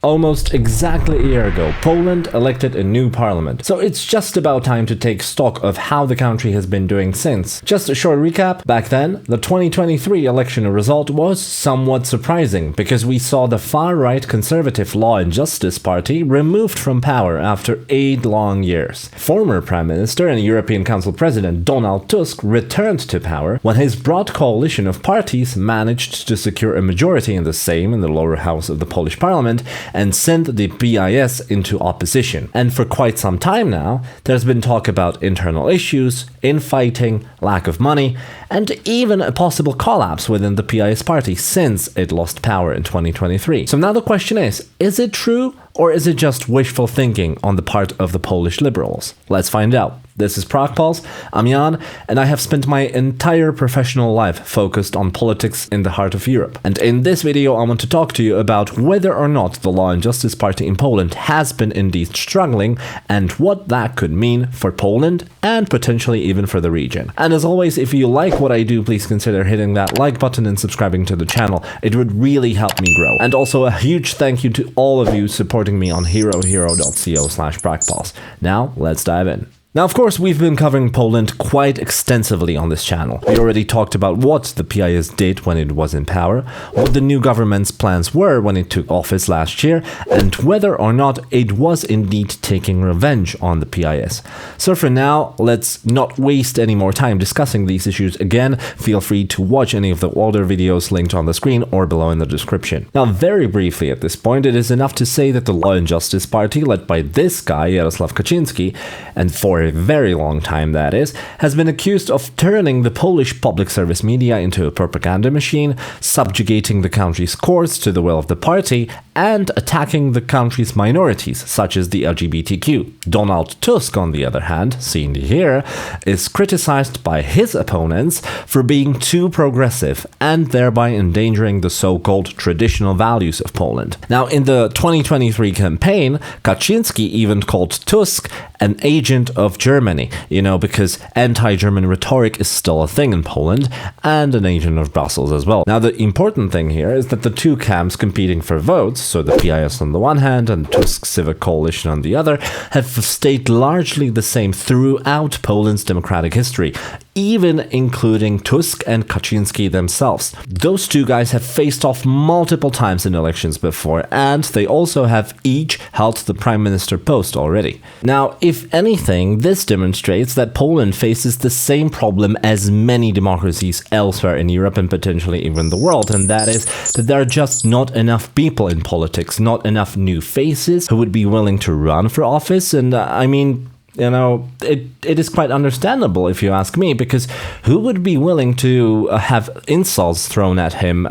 Almost exactly a year ago, Poland elected a new parliament. So it's just about time to take stock of how the country has been doing since. Just a short recap, back then, the 2023 election result was somewhat surprising because we saw the far-right conservative Law and Justice Party removed from power after 8 long years. Former Prime Minister and European Council President Donald Tusk returned to power when his broad coalition of parties managed to secure a majority in the Sejm, in the lower house of the Polish parliament, and sent the PiS into opposition. And for quite some time now, there's been talk about internal issues, infighting, lack of money, and even a possible collapse within the PiS party since it lost power in 2023. So now the question is it true or is it just wishful thinking on the part of the Polish liberals? Let's find out. This is Prague Pulse, I'm Jan, and I have spent my entire professional life focused on politics in the heart of Europe. And in this video I want to talk to you about whether or not the Law and Justice Party in Poland has been indeed struggling and what that could mean for Poland and potentially even for the region. And as always, if you like what I do, please consider hitting that like button and subscribing to the channel. It would really help me grow. And also a huge thank you to all of you supporting me on herohero.co/PraguePulse. Now, let's dive in. Now, of course, we've been covering Poland quite extensively on this channel. We already talked about what the PiS did when it was in power, what the new government's plans were when it took office last year, and whether or not it was indeed taking revenge on the PiS. So for now, let's not waste any more time discussing these issues again. Feel free to watch any of the older videos linked on the screen or below in the description. Now, very briefly at this point, it is enough to say that the Law and Justice Party, led by this guy, Jarosław Kaczyński, and for a very long time that is, has been accused of turning the Polish public service media into a propaganda machine, subjugating the country's courts to the will of the party, and attacking the country's minorities, such as the LGBTQ. Donald Tusk, on the other hand, seen here, is criticized by his opponents for being too progressive and thereby endangering the so-called traditional values of Poland. Now, in the 2023 campaign, Kaczyński even called Tusk an agent of Germany, because anti-German rhetoric is still a thing in Poland, and an agent of Brussels as well. Now, the important thing here is that the two camps competing for votes, so the PiS on the one hand and Tusk's Civic Coalition on the other, have stayed largely the same throughout Poland's democratic history, even including Tusk and Kaczyński themselves. Those two guys have faced off multiple times in elections before, and they also have each held the prime minister post already. Now, if anything, this demonstrates that Poland faces the same problem as many democracies elsewhere in Europe and potentially even the world, and that is that there are just not enough people in politics, not enough new faces who would be willing to run for office. And it is quite understandable if you ask me, because who would be willing to have insults thrown at him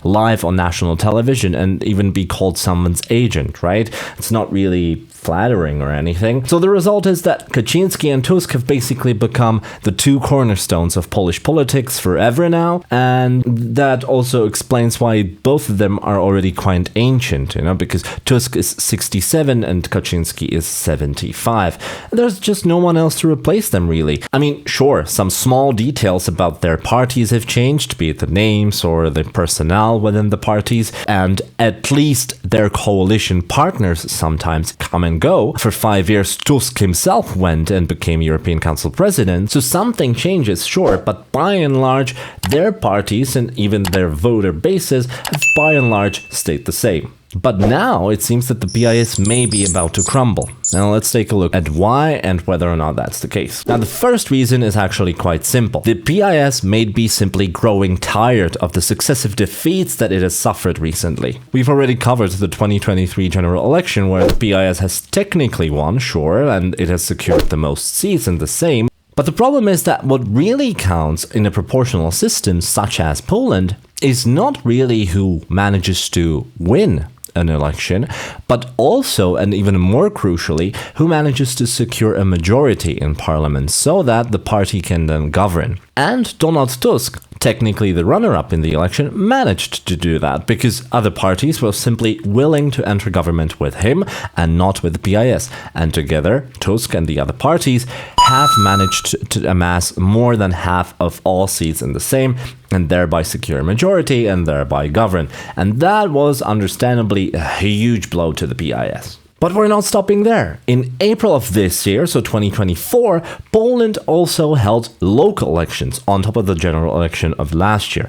live on national television and even be called someone's agent, right? It's not really flattering or anything. So the result is that Kaczyński and Tusk have basically become the two cornerstones of Polish politics forever now, and that also explains why both of them are already quite ancient, because Tusk is 67 and Kaczyński is 75. There's just no one else to replace them, really. I mean, sure, some small details about their parties have changed, be it the names or the personnel within the parties, and at least their coalition partners sometimes come and go. For 5 years, Tusk himself went and became European Council President, so something changes, sure, but by and large, their parties and even their voter bases have by and large stayed the same. But now it seems that the PiS may be about to crumble. Now let's take a look at why and whether or not that's the case. Now the first reason is actually quite simple. The PiS may be simply growing tired of the successive defeats that it has suffered recently. We've already covered the 2023 general election where the PiS has technically won, sure, and it has secured the most seats in the Sejm. But the problem is that what really counts in a proportional system such as Poland is not really who manages to win an election, but also, and even more crucially, who manages to secure a majority in parliament so that the party can then govern. And Donald Tusk Technically, the runner-up in the election managed to do that because other parties were simply willing to enter government with him and not with the PIS. And together, Tusk and the other parties have managed to amass more than half of all seats in the Sejm and thereby secure a majority and thereby govern. And that was understandably a huge blow to the PIS. But we're not stopping there. In April of this year, so 2024, Poland also held local elections on top of the general election of last year.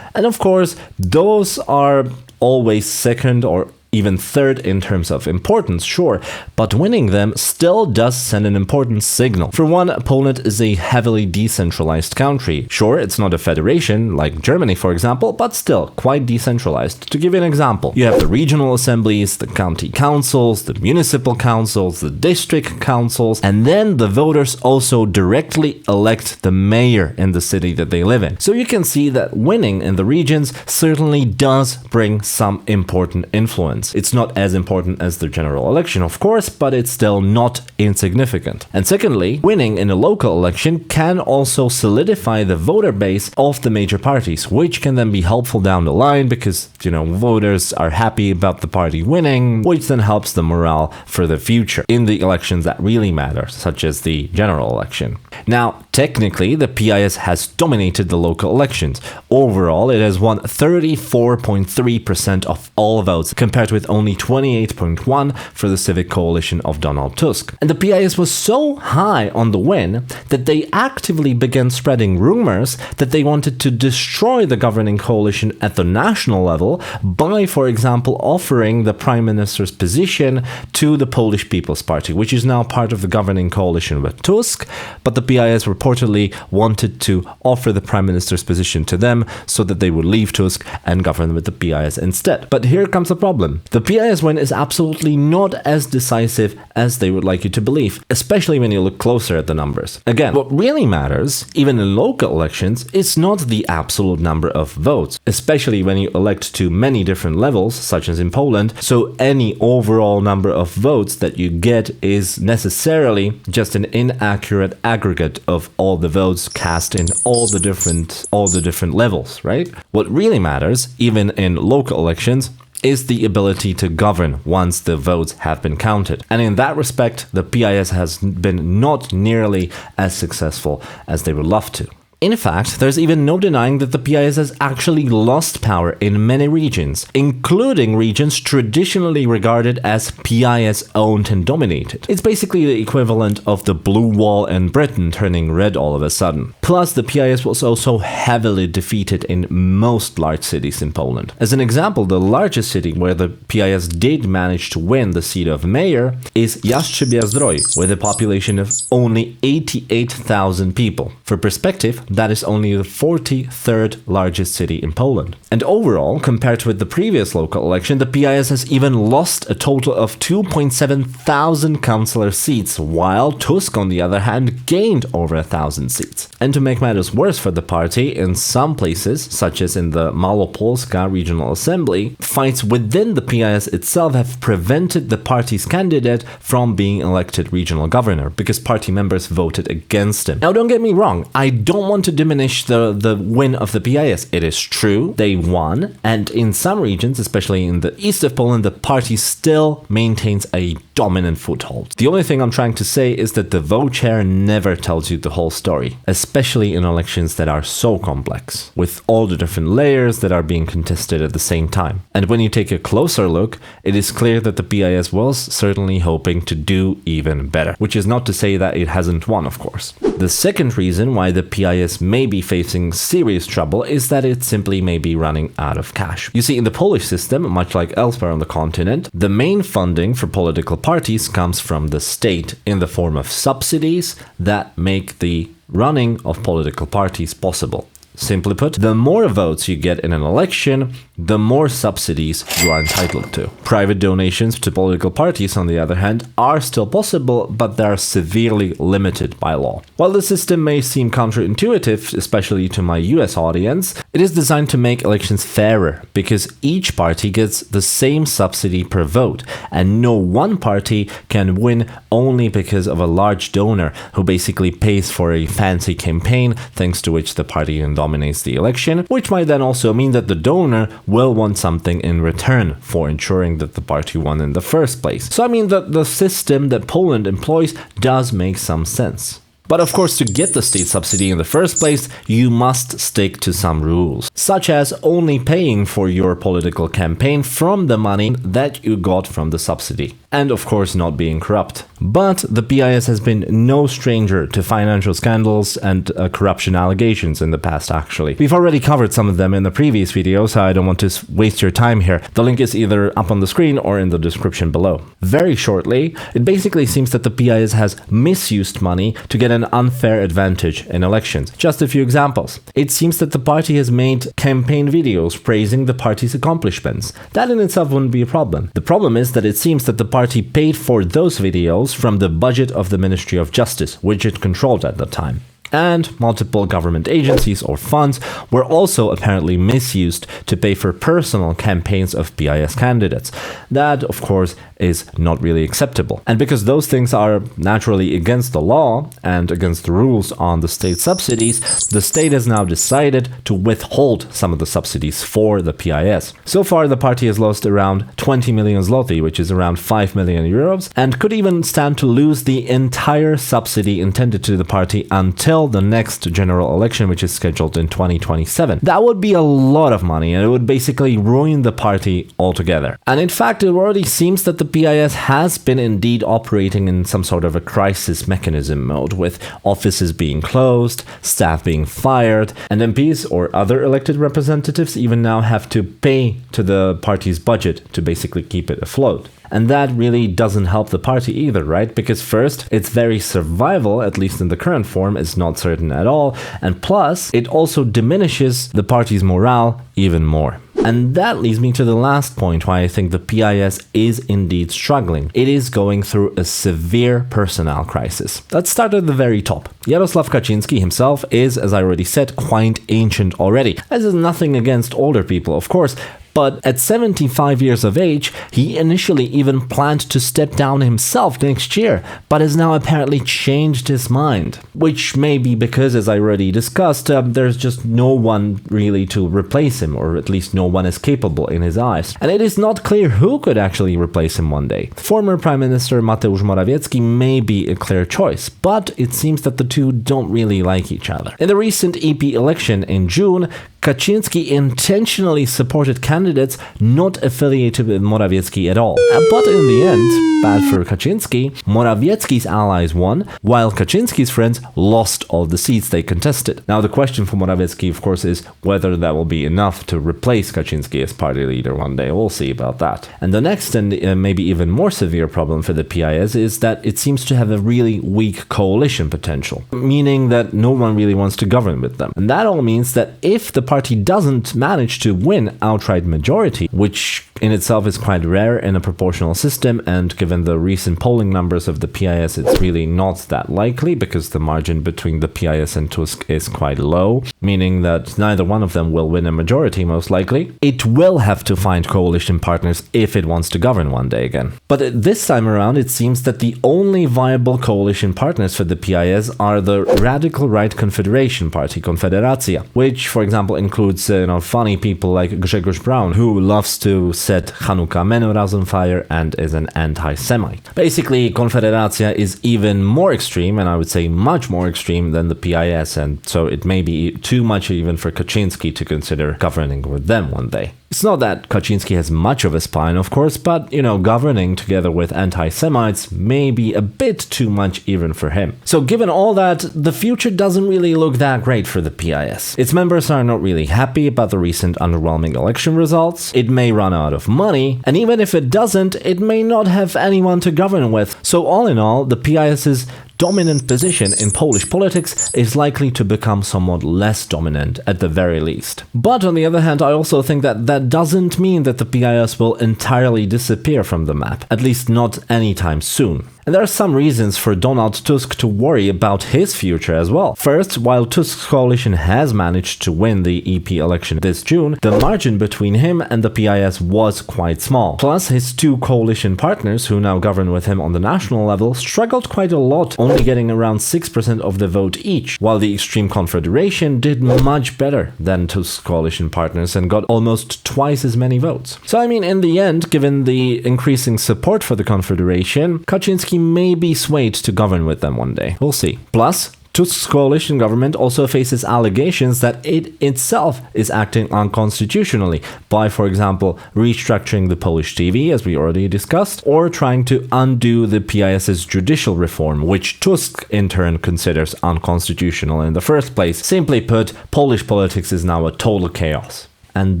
And of course, those are always second or even third in terms of importance, sure, but winning them still does send an important signal. For one, Poland is a heavily decentralized country. Sure, it's not a federation, like Germany, for example, but still quite decentralized. To give you an example, you have the regional assemblies, the county councils, the municipal councils, the district councils, and then the voters also directly elect the mayor in the city that they live in. So you can see that winning in the regions certainly does bring some important influence. It's not as important as the general election, of course, but it's still not insignificant. And secondly, winning in a local election can also solidify the voter base of the major parties, which can then be helpful down the line because, voters are happy about the party winning, which then helps the morale for the future in the elections that really matter, such as the general election. Now, technically, the PIS has dominated the local elections. Overall, it has won 34.3% of all votes, compared with only 28.1% for the Civic Coalition of Donald Tusk. And the PIS was so high on the win that they actively began spreading rumors that they wanted to destroy the governing coalition at the national level by, for example, offering the prime minister's position to the Polish People's Party, which is now part of the governing coalition with Tusk, but the PIS reportedly wanted to offer the prime minister's position to them so that they would leave Tusk and govern with the PIS instead. But here comes the problem. The PIS win is absolutely not as decisive as they would like you to believe, especially when you look closer at the numbers. Again, what really matters, even in local elections, is not the absolute number of votes, especially when you elect to many different levels, such as in Poland, so any overall number of votes that you get is necessarily just an inaccurate aggregate of all the votes cast in all the different levels, right? What really matters, even in local elections, is the ability to govern once the votes have been counted. And in that respect, the PIS has been not nearly as successful as they would love to. In fact, there's even no denying that the PIS has actually lost power in many regions, including regions traditionally regarded as PIS-owned and dominated. It's basically the equivalent of the blue wall in Britain turning red all of a sudden. Plus, the PIS was also heavily defeated in most large cities in Poland. As an example, the largest city where the PIS did manage to win the seat of mayor is Jastrzębie-Zdrój, with a population of only 88,000 people. For perspective, that is only the 43rd largest city in Poland. And overall, compared with the previous local election, the PIS has even lost a total of 2.7 thousand councillor seats, while Tusk, on the other hand, gained over 1,000 seats. And to make matters worse for the party, in some places, such as in the Malopolska Regional Assembly, fights within the PIS itself have prevented the party's candidate from being elected regional governor, because party members voted against him. Now, don't get me wrong, I don't want to diminish the win of the PIS. It is true, they won, and in some regions, especially in the east of Poland, the party still maintains a dominant foothold. The only thing I'm trying to say is that the vote share never tells you the whole story, especially in elections that are so complex, with all the different layers that are being contested at the same time. And when you take a closer look, it is clear that the PIS was certainly hoping to do even better, which is not to say that it hasn't won, of course. The second reason why the PIS may be facing serious trouble is that it simply may be running out of cash. You see, in the Polish system, much like elsewhere on the continent, the main funding for political parties comes from the state in the form of subsidies that make the running of political parties possible. Simply put, the more votes you get in an election, the more subsidies you are entitled to. Private donations to political parties, on the other hand, are still possible, but they are severely limited by law. While the system may seem counterintuitive, especially to my US audience, it is designed to make elections fairer, because each party gets the same subsidy per vote, and no one party can win only because of a large donor who basically pays for a fancy campaign, thanks to which the party then dominates. dominates the election, which might then also mean that the donor will want something in return for ensuring that the party won in the first place. So I mean that the system that Poland employs does make some sense. But of course, to get the state subsidy in the first place, you must stick to some rules, such as only paying for your political campaign from the money that you got from the subsidy. And of course, not being corrupt. But the PIS has been no stranger to financial scandals and corruption allegations in the past, actually. We've already covered some of them in the previous video, so I don't want to waste your time here. The link is either up on the screen or in the description below. Very shortly, it basically seems that the PIS has misused money to get an unfair advantage in elections. Just a few examples. It seems that the party has made campaign videos praising the party's accomplishments. That in itself wouldn't be a problem. The problem is that it seems that the party paid for those videos from the budget of the Ministry of Justice, which it controlled at the time. And multiple government agencies or funds were also apparently misused to pay for personal campaigns of PIS candidates. That, of course, is not really acceptable. And because those things are naturally against the law and against the rules on the state subsidies, the state has now decided to withhold some of the subsidies for the PIS. So far, the party has lost around 20 million zloty, which is around 5 million euros, and could even stand to lose the entire subsidy intended to the party until the next general election, which is scheduled in 2027. That would be a lot of money, and it would basically ruin the party altogether. And in fact, it already seems that the PIS has been indeed operating in some sort of a crisis mechanism mode, with offices being closed, staff being fired, and MPs or other elected representatives even now have to pay to the party's budget to basically keep it afloat. And that really doesn't help the party either, right? Because first, its very survival, at least in the current form, is not certain at all. And plus, it also diminishes the party's morale even more. And that leads me to the last point why I think the PIS is indeed struggling. It is going through a severe personnel crisis. Let's start at the very top. Jarosław Kaczyński himself is, as I already said, quite ancient already. This is nothing against older people, of course, but at 75 years of age, he initially even planned to step down himself next year, but has now apparently changed his mind. Which may be because, as I already discussed, there's just no one really to replace him, or at least no one is capable in his eyes. And it is not clear who could actually replace him one day. Former Prime Minister Mateusz Morawiecki may be a clear choice, but it seems that the two don't really like each other. In the recent EP election in June, Kaczyński intentionally supported candidates not affiliated with Morawiecki at all. But in the end, bad for Kaczyński, Morawiecki's allies won, while Kaczyński's friends lost all the seats they contested. Now the question for Morawiecki, of course, is whether that will be enough to replace Kaczyński as party leader one day. We'll see about that. And the next and maybe even more severe problem for the PIS is that it seems to have a really weak coalition potential, meaning that no one really wants to govern with them. And that all means that if the party doesn't manage to win outright majority, which in itself is quite rare in a proportional system, and given the recent polling numbers of the PIS, it's really not that likely because the margin between the PIS and Tusk is quite low, meaning that neither one of them will win a majority most likely. It will have to find coalition partners if it wants to govern one day again. But this time around, it seems that the only viable coalition partners for the PIS are the radical right Confederation Party, Konfederacja, which, for example, includes funny people like Grzegorz Braun, who loves to set Hanukkah menorahs on fire and is an anti-Semite. Basically, Konfederacja is even more extreme, and I would say much more extreme than the PIS, and so it may be too much even for Kaczyński to consider governing with them one day. It's not that Kaczyński has much of a spine, of course, but, governing together with anti-Semites may be a bit too much even for him. So given all that, the future doesn't really look that great for the PIS. Its members are not really happy about the recent underwhelming election results, it may run out of money, and even if it doesn't, it may not have anyone to govern with. So all in all, the PIS's dominant position in Polish politics is likely to become somewhat less dominant at the very least. But on the other hand, I also think that that doesn't mean that the PIS will entirely disappear from the map, at least not anytime soon. And there are some reasons for Donald Tusk to worry about his future as well. First, while Tusk's coalition has managed to win the EP election this June, the margin between him and the PIS was quite small. Plus, his two coalition partners, who now govern with him on the national level, struggled quite a lot, only getting around 6% of the vote each, while the Extreme Confederation did much better than Tusk's coalition partners and got almost twice as many votes. So I mean, in the end, given the increasing support for the Confederation, Kaczynski may be swayed to govern with them one day. We'll see. Plus, Tusk's coalition government also faces allegations that it itself is acting unconstitutionally by, for example, restructuring the Polish TV, as we already discussed, or trying to undo the PIS's judicial reform, which Tusk in turn considers unconstitutional in the first place. Simply put, Polish politics is now a total chaos. And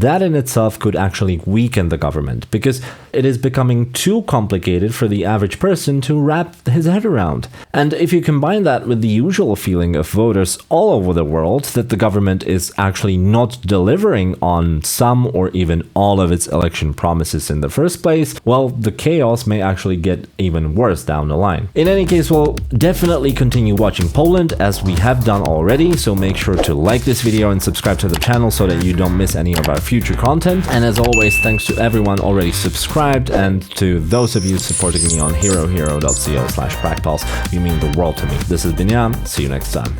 that in itself could actually weaken the government, because it is becoming too complicated for the average person to wrap his head around. And if you combine that with the usual feeling of voters all over the world that the government is actually not delivering on some or even all of its election promises in the first place, well, the chaos may actually get even worse down the line. In any case, we'll definitely continue watching Poland as we have done already, so make sure to like this video and subscribe to the channel so that you don't miss any of our future content. And as always, thanks to everyone already subscribed and to those of you supporting me on herohero.co/praktals. You mean the world to me. This has been Jan. See you next time.